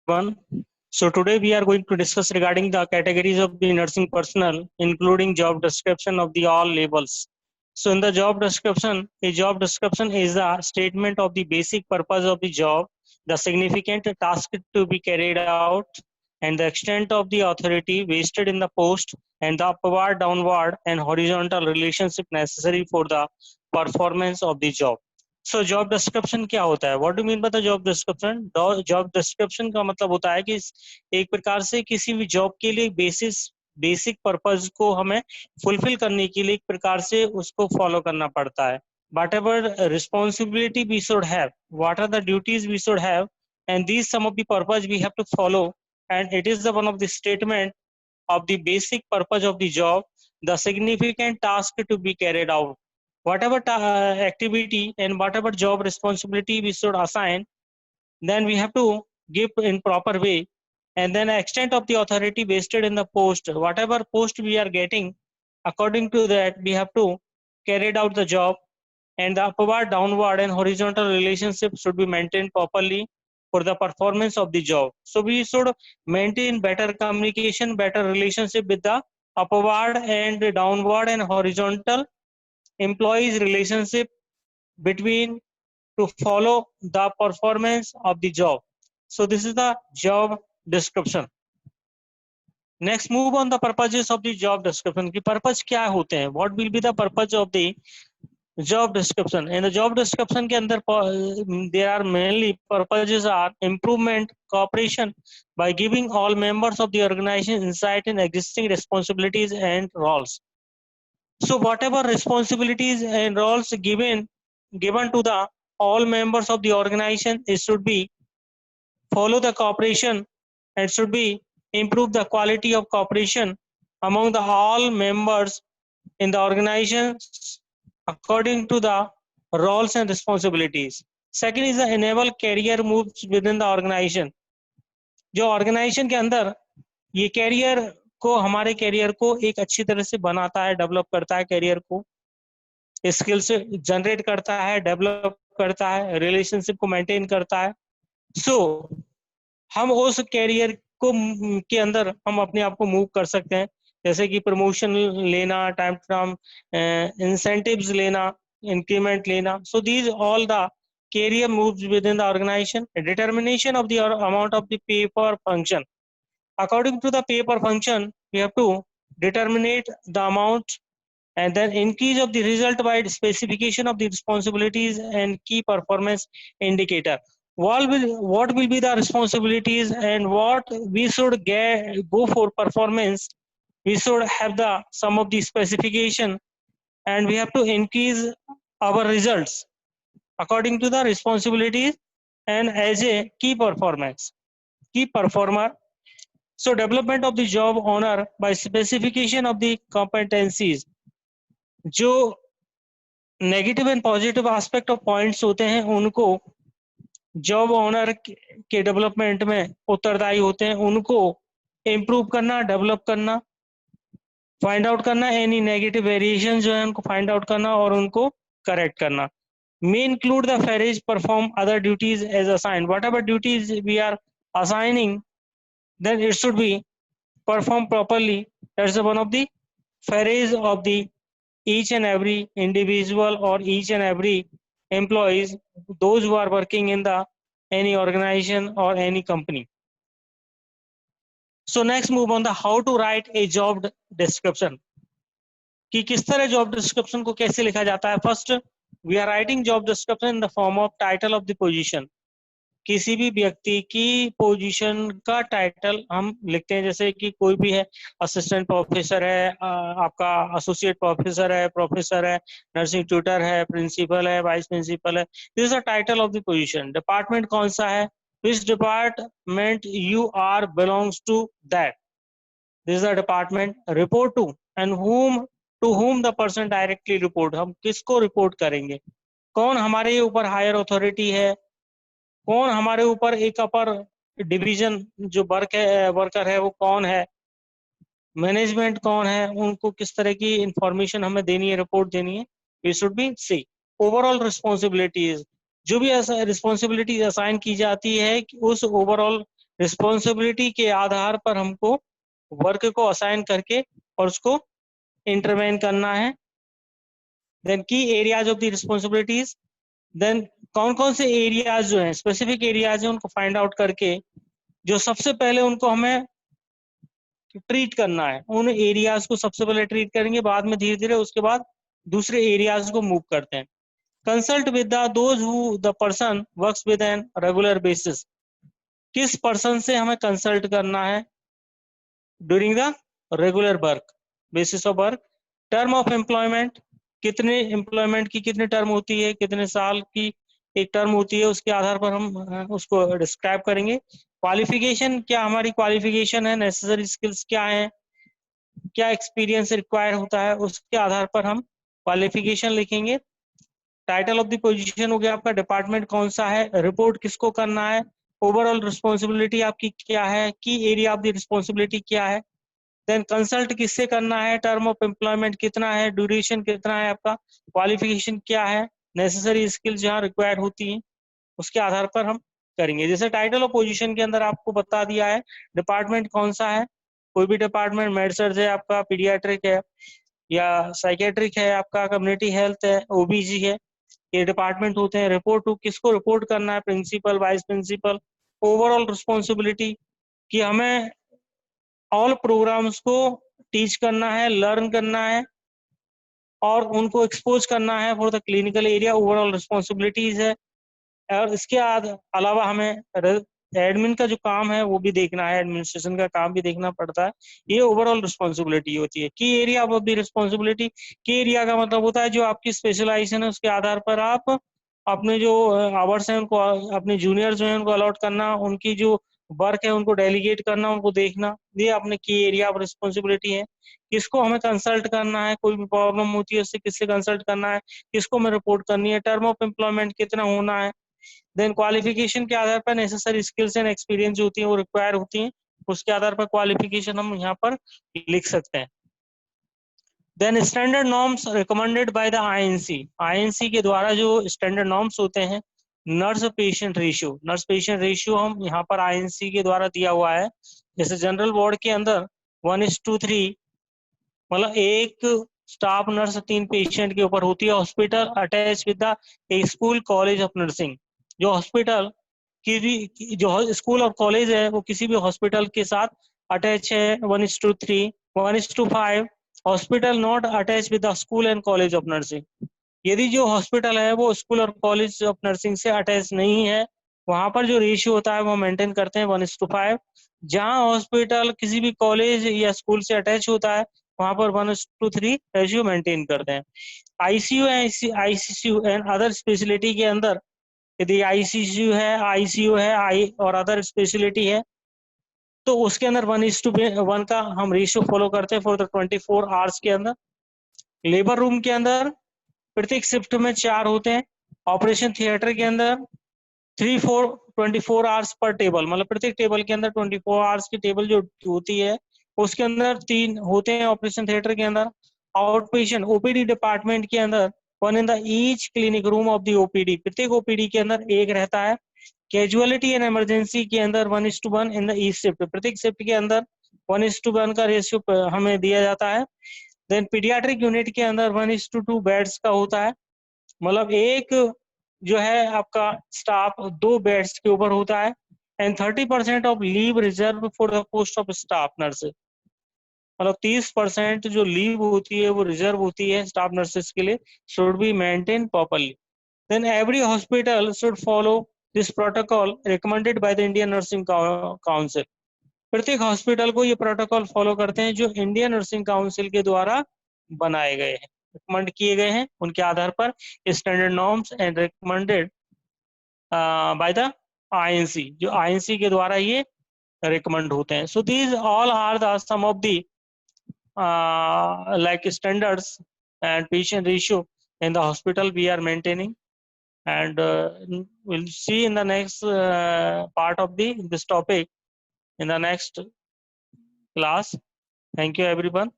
everyone. So today we are going to discuss regarding the categories of the nursing personnel, including job description of the all labels. So in the job description, a job description is a statement of the basic purpose of the job, the significant task to be carried out, and the extent of the authority vested in the post, and the upward, downward, and horizontal relationship necessary for the performance of the job. So job description क्या होता है? What do mean by the job description? Job description का मतलब होता है कि एक प्रकार से किसी भी जॉब के लिए बेसिक पर्पज को हमें फुलफिल करने के लिए एक प्रकार से उसको फॉलो करना पड़ता है. Whatever responsibility we should have, what are the duties we should have, and these some of the purpose we have to follow, and it is the one of the statement of the basic purpose of the job, the significant task to be carried out, whatever activity and whatever job responsibility we should assign, then we have to give in proper way, and then extent of the authority vested in the post, whatever post we are getting, according to that we have to carry out the job, and the upward, downward, and horizontal relationship should be maintained properly for the performance of the job. So we should maintain better communication, better relationship with the upward and downward and horizontal employees relationship between to follow the performance of the job. So this is the job description. Next, move on the purposes of the job description. कि purpose क्या होते हैं? What will be the purpose of the job description? In the job description के अंदर there are mainly purposes are improvement, cooperation by giving all members of the organization insight in existing responsibilities and roles. So whatever responsibilities and roles given to the all members of the organization, it should be follow the cooperation, and should be improve the quality of cooperation among the all members in the organization according to the roles and responsibilities. Second is the enable career moves within the organization. जो organisation के अंदर ये career को, हमारे career को एक अच्छी तरह से बनाता है, डेवलप करता है, कैरियर को स्किल्स जनरेट करता है, डेवलप करता है, रिलेशनशिप को मेंटेन करता है. सो हम उस कैरियर को के अंदर हम अपने आप को मूव कर सकते हैं, जैसे कि प्रमोशन लेना, टाइम टू टाइम इंसेंटिव्स लेना, इंक्रीमेंट लेना. सो these all the career moves within the organization. Determination of the amount of the pay per function. According to the pay per function, we have to determine the amount, and then increase of the result by specification of the responsibilities and key performance indicator. What will be the responsibilities and what we should go for performance? We should have the some of the specification, and we have to increase our results according to the responsibilities and as a key performer. So development of the job owner by specification of the competencies. जो negative and positive aspect of points होते हैं उनको job owner के development में उत्तरदायी होते हैं, उनको इम्प्रूव करना, डेवलप करना, फाइंड आउट करना, एनी नेगेटिव वेरिएशन जो है उनको फाइंड आउट करना और उनको करेक्ट करना. may include the phases perform other duties as assigned. Whatever duties we are assigning, then it should be performed properly. That's one of the phases of the each and every individual or each and every employees, those who are working in the any organization or any company. So next, move on the how to write a job description. कि किस तरह job description को कैसे लिखा जाता है. First, we are writing job description in the form of title of the position. किसी भी व्यक्ति की पोजीशन का टाइटल हम लिखते हैं, जैसे कि कोई भी है, असिस्टेंट प्रोफेसर है, आपका एसोसिएट प्रोफेसर है, नर्सिंग ट्यूटर है, प्रिंसिपल है, वाइस प्रिंसिपल है. This is the title of the position. Department कौन सा है, which department you are belongs to that, this is the department. Report to and to whom the person directly report, हम किसको report करेंगे, कौन हमारे ऊपर हायर अथॉरिटी है, कौन हमारे ऊपर एक अपर डिवीजन जो वर्कर है वो कौन है, मैनेजमेंट कौन है, उनको किस तरह की इंफॉर्मेशन हमें देनी है, रिपोर्ट देनी है. We should be see overall responsibilities. जो भी रिस्पॉन्सिबिलिटीज असाइन की जाती है कि उस ओवरऑल रिस्पॉन्सिबिलिटी के आधार पर हमको वर्क को असाइन करके और उसको इंटरवेन करना है। देन की areas of the responsibilities, then कौन कौन से एरियाज जो हैं, स्पेसिफिक एरियाज हैं, उनको फाइंड आउट करके जो सबसे पहले उनको हमें ट्रीट करना है, उन एरियाज को सबसे पहले ट्रीट करेंगे, बाद में धीरे धीरे उसके बाद दूसरे एरियाज को मूव करते हैं। Consult with the those who the person works with an regular basis, किस पर्सन से हमें कंसल्ट करना है during the regular work, basis of work. Term of employment, कितने एम्प्लॉयमेंट की कितनी टर्म होती है, कितने साल की एक टर्म होती है, उसके आधार पर हम उसको डिस्क्राइब करेंगे। क्वालिफिकेशन, क्या हमारी क्वालिफिकेशन है, नेसेसरी स्किल्स क्या है, क्या एक्सपीरियंस रिक्वायर होता है, उसके आधार पर हम क्वालिफिकेशन लिखेंगे। टाइटल ऑफ द पोजीशन हो गया आपका, डिपार्टमेंट कौन सा है, रिपोर्ट किसको करना है, ओवरऑल रिस्पॉन्सिबिलिटी आपकी क्या है, की एरिया ऑफ द रिस्पॉन्सिबिलिटी क्या है, देन कंसल्ट किससे करना है, टर्म ऑफ एम्प्लॉयमेंट कितना है, ड्यूरेशन कितना है आपका, क्वालिफिकेशन क्या है, नेसेसरी स्किल्स जहाँ रिक्वायर्ड होती हैं, उसके आधार पर हम करेंगे। जैसे टाइटल ऑफ पोजीशन के अंदर आपको बता दिया है डिपार्टमेंट कौन सा है, कोई भी डिपार्टमेंट, मेड सर्ज है आपका, पीडियाट्रिक है या साइकेट्रिक है आपका, कम्युनिटी हेल्थ है, ओबीजी है, ये डिपार्टमेंट होते हैं। रिपोर्ट टू, किसको रिपोर्ट करना है, principal, vice principal. Overall responsibility कि हमें ऑल प्रोग्राम्स को टीच करना है, लर्न करना है और उनको एक्सपोज करना है for the clinical area, overall responsibilities है। और इसके अलावा हमें एडमिन का जो काम है वो भी देखना है, एडमिनिस्ट्रेशन का काम भी देखना पड़ता है, ये ओवरऑल रिस्पॉन्सिबिलिटी होती है। की एरिया ऑफ द रिस्पॉन्सिबिलिटी, की एरिया का मतलब होता है जो आपकी स्पेशलाइजेशन है उसके आधार पर आप अपने जो आवर्स हैं उनको, अपने जूनियर जो है उनको अलॉट करना, उनकी जो वर्क है उनको डेलीगेट करना, उनको देखना, ये अपने की एरिया ऑफ रिस्पॉन्सिबिलिटी है। किसको हमें कंसल्ट करना है, कोई भी प्रॉब्लम होती है उससे किससे कंसल्ट करना है, किसको हमें रिपोर्ट करनी है, टर्म ऑफ एम्प्लॉयमेंट कितना होना है, देन क्वालिफिकेशन के आधार पर नेसेसरी स्किल्स एंड एक्सपीरियंस जो होती हैं वो रिक्वायर होती हैं, उसके आधार पर क्वालिफिकेशन हम यहाँ पर लिख सकते हैं। Then standard norms recommended by the INC, INC के द्वारा जो स्टैंडर्ड नॉर्म्स होते हैं, nurse patient ratio, nurse patient ratio हम यहाँ पर आईएनसी के द्वारा दिया हुआ है। जैसे जनरल वार्ड के अंदर 1:3, मतलब एक स्टाफ नर्स 3 पेशेंट के ऊपर होती है। Hospital attach with the school college of nursing, जो हॉस्पिटल की भी जो स्कूल और कॉलेज है वो किसी भी हॉस्पिटल के साथ अटैच है 1:3। 1:5 hospital not attach with the school and college of nursing, यदि जो हॉस्पिटल है वो स्कूल और कॉलेज ऑफ नर्सिंग से अटैच नहीं है, वहां पर जो रेशियो होता है वो मेंटेन करते हैं 1:5। जहां हॉस्पिटल किसी भी कॉलेज या स्कूल से अटैच होता है वहां पर 1:3 रेशियो मेंटेन करते हैं। ICU ICU and other speciality के अंदर यदि आईसीयू है आई और अदर स्पेशलिटी है तो उसके अंदर 1:1 का हम रेशियो फॉलो करते हैं फॉर द 24 आवर्स के अंदर। लेबर रूम के अंदर प्रत्येक शिफ्ट में 4 होते हैं। ऑपरेशन थिएटर के अंदर 24 आवर्स पर टेबल, मतलब प्रत्येक टेबल के अंदर 24 आवर्स की टेबल जो होती है उसके अंदर 3 होते हैं ऑपरेशन थिएटर के अंदर। आउट पेशेंट ओपीडी डिपार्टमेंट के अंदर 1 in the each clinic room of the OPD, प्रत्येक ओपीडी के अंदर एक रहता है। कैजुअलिटी एंड इमरजेंसी के अंदर 1:1 इन द ईच शिफ्ट, प्रत्येक शिफ्ट के अंदर 1:1 का रेशियो हमें दिया जाता है। देन पीडियाट्रिक यूनिट के अंदर 1:2 बेड्स का होता है, मतलब एक जो है आपका स्टाफ 2 बेड्स के ऊपर होता है। And 30% of leave reserve for the post of staff nurse, मतलब 30% जो लीव होती है वो रिजर्व होती है स्टाफ नर्सेस के लिए, should be maintain properly. Then every hospital should follow this protocol recommended by the Indian nursing council, प्रत्येक हॉस्पिटल को ये प्रोटोकॉल फॉलो करते हैं जो इंडियन नर्सिंग काउंसिल के द्वारा बनाए गए हैं, रिकमेंड किए गए हैं, उनके आधार पर standard norms and recommended by the INC, जो आईएनसी के द्वारा ये रिकमेंड होते हैं। So these all are the some of the like standards and patient ratio in the hospital we are maintaining, and we'll see in the next part of this topic in the next class. Thank you everyone.